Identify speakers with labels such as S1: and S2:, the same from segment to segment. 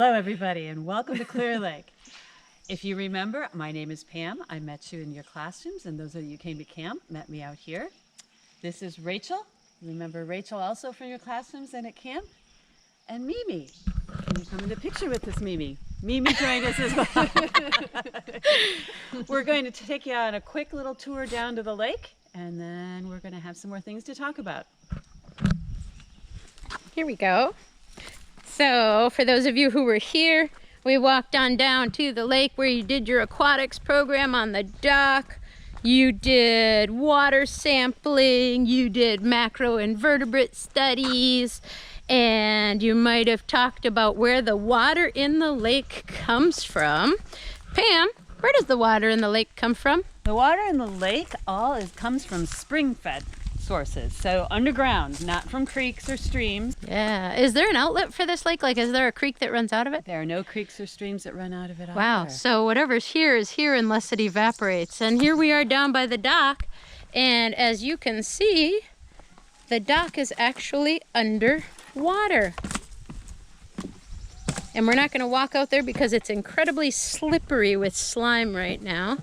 S1: Hello, everybody, and welcome to Clear Lake. If you remember, my name is Pam. I met you in your classrooms, and those of you who came to camp met me out here. This is Rachel. You remember Rachel also from your classrooms and at camp? And Mimi. Can you come in the picture with us, Mimi? Mimi joined us as well. We're going to take you on a quick little tour down to the lake, and then we're going to have some more things to talk about.
S2: Here we go. So for those of you who were here, we walked on down to the lake where you did your aquatics program on the dock. You did water sampling, you did macroinvertebrate studies, and you might have talked about where the water in the lake comes from. Pam, where does the water in the lake come from?
S1: The water in the lake comes from spring-fed sources, so underground, not from creeks or streams.
S2: Yeah. Is there an outlet for this lake? Like, is there a creek that runs out of it?
S1: There are no creeks or streams that run out of it.
S2: Wow.
S1: Either.
S2: So whatever's here is here unless it evaporates. And here we are down by the dock. And as you can see, the dock is actually under water. And we're not going to walk out there because it's incredibly slippery with slime right now.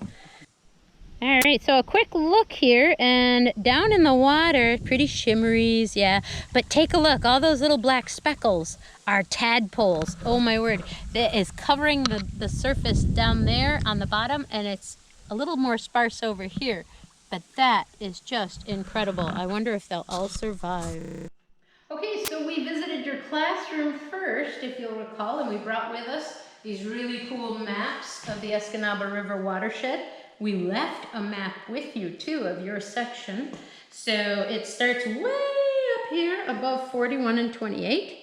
S2: All right, so a quick look here, and down in the water, pretty shimmeries, yeah. But take a look, all those little black speckles are tadpoles. Oh my word, that is covering the surface down there on the bottom, and it's a little more sparse over here. But that is just incredible. I wonder if they'll all survive. Okay, so we visited your classroom first, if you'll recall, and we brought with us these really cool maps of the Escanaba River watershed. We left a map with you too of your section. So it starts way up here above 41 and 28,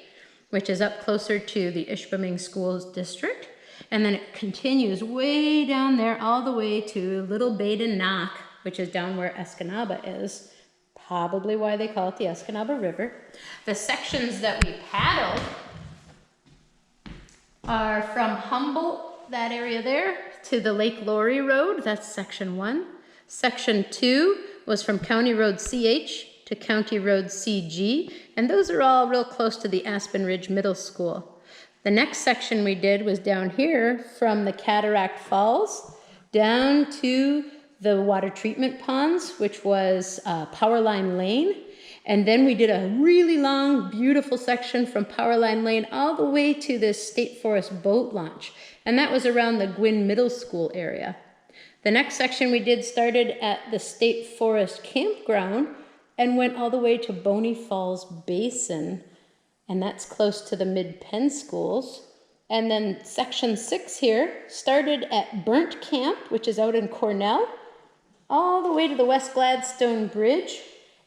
S2: which is up closer to the Ishpeming Schools District. And then it continues way down there all the way to Little Baden Knock, which is down where Escanaba is. Probably why they call it the Escanaba River. The sections that we paddled are from Humboldt, that area there, to the Lake Lowry Road. That's section 1. Section 2 was from County Road CH to County Road CG, and those are all real close to the Aspen Ridge Middle School. The next section we did was down here from the Cataract Falls down to the water treatment ponds, which was Powerline Lane. And then we did a really long, beautiful section from Powerline Lane all the way to this State Forest boat launch. And that was around the Gwynn Middle School area. The next section we did started at the State Forest Campground and went all the way to Boney Falls Basin. And that's close to the Mid-Penn schools. And then section 6 here started at Burnt Camp, which is out in Cornell, all the way to the West Gladstone Bridge.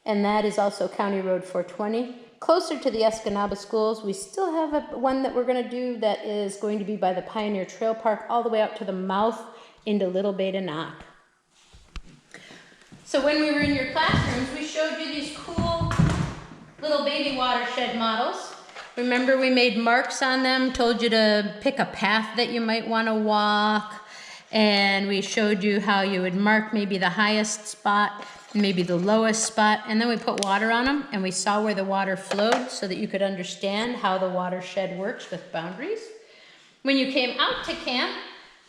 S2: And that is also County Road 420. Closer to the Escanaba schools, we still have one that we're going to do that is going to be by the Pioneer Trail Park all the way out to the mouth into Little Baden Knock. So when we were in your classrooms, we showed you these cool little baby watershed models. Remember, we made marks on them, told you to pick a path that you might want to walk, and we showed you how you would mark maybe the highest spot, maybe the lowest spot, and then we put water on them, and we saw where the water flowed so that you could understand how the watershed works with boundaries. When you came out to camp,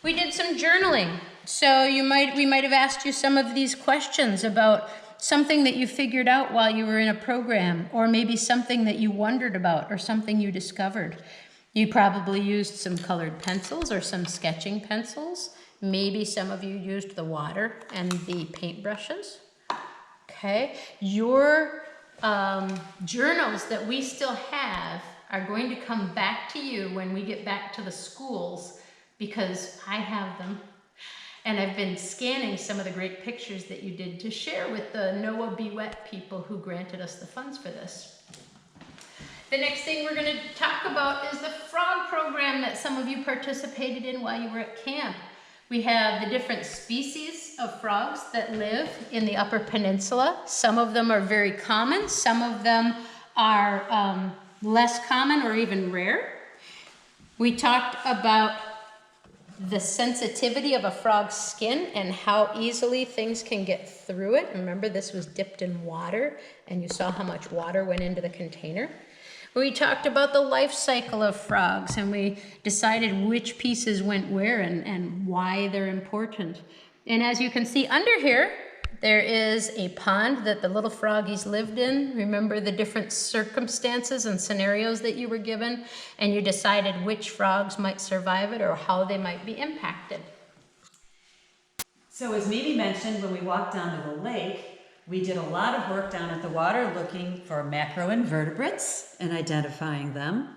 S2: we did some journaling. So we might have asked you some of these questions about something that you figured out while you were in a program, or maybe something that you wondered about, or something you discovered. You probably used some colored pencils or some sketching pencils. Maybe some of you used the water and the paintbrushes. Okay, your journals that we still have are going to come back to you when we get back to the schools, because I have them. And I've been scanning some of the great pictures that you did to share with the NOAA B-WET people who granted us the funds for this. The next thing we're going to talk about is the frog program that some of you participated in while you were at camp. We have the different species of frogs that live in the Upper Peninsula. Some of them are very common. Some of them are less common or even rare. We talked about the sensitivity of a frog's skin and how easily things can get through it. Remember, this was dipped in water, and you saw how much water went into the container. We talked about the life cycle of frogs, and we decided which pieces went where and why they're important. And as you can see under here, there is a pond that the little froggies lived in. Remember the different circumstances and scenarios that you were given, and you decided which frogs might survive it or how they might be impacted.
S1: So as Mimi mentioned, when we walked down to the lake, we did a lot of work down at the water looking for macroinvertebrates and identifying them.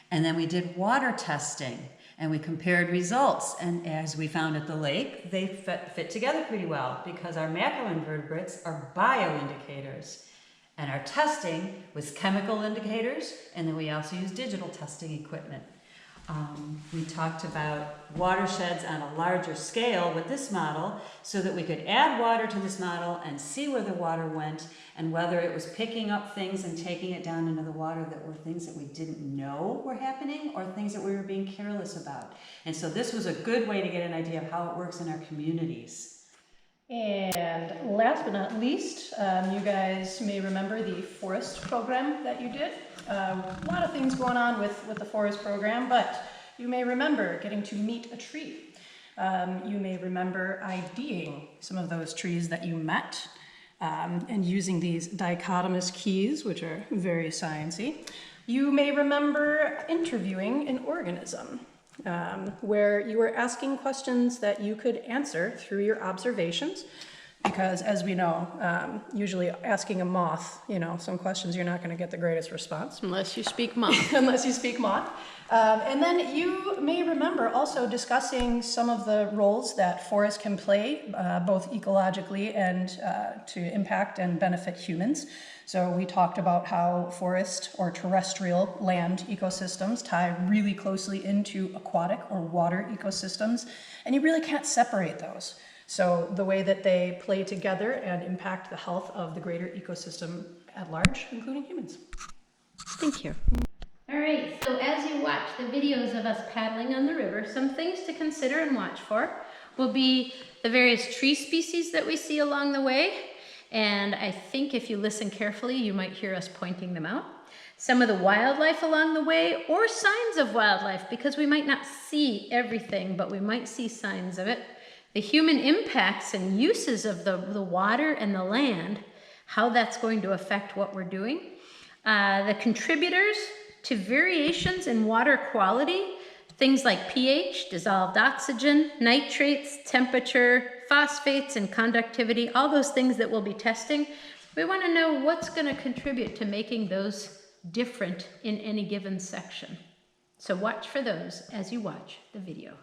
S1: And then we did water testing and we compared results. And as we found at the lake, they fit together pretty well because our macroinvertebrates are bioindicators. And our testing was chemical indicators, and then we also used digital testing equipment. We talked about watersheds on a larger scale with this model so that we could add water to this model and see where the water went and whether it was picking up things and taking it down into the water that were things that we didn't know were happening or things that we were being careless about. And so this was a good way to get an idea of how it works in our communities.
S3: And last but not least, you guys may remember the forest program that you did. A lot of things going on with the forest program, but you may remember getting to meet a tree. You may remember IDing some of those trees that you met and using these dichotomous keys, which are very sciencey. You may remember interviewing an organism. Where you were asking questions that you could answer through your observations, because as we know, usually asking a moth, some questions you're not going to get the greatest response.
S2: Unless you speak moth.
S3: Unless you speak moth. And then you may remember also discussing some of the roles that forests can play, both ecologically and to impact and benefit humans. So we talked about how forest or terrestrial land ecosystems tie really closely into aquatic or water ecosystems, and you really can't separate those. So the way that they play together and impact the health of the greater ecosystem at large, including humans.
S2: Thank you. All right, so as you watch the videos of us paddling on the river, some things to consider and watch for will be the various tree species that we see along the way. And I think if you listen carefully, you might hear us pointing them out. Some of the wildlife along the way, or signs of wildlife, because we might not see everything, but we might see signs of it. The human impacts and uses of the water and the land, how that's going to affect what we're doing. The contributors to variations in water quality, things like pH, dissolved oxygen, nitrates, temperature, phosphates, and conductivity, all those things that we'll be testing. We want to know what's going to contribute to making those different in any given section. So watch for those as you watch the video.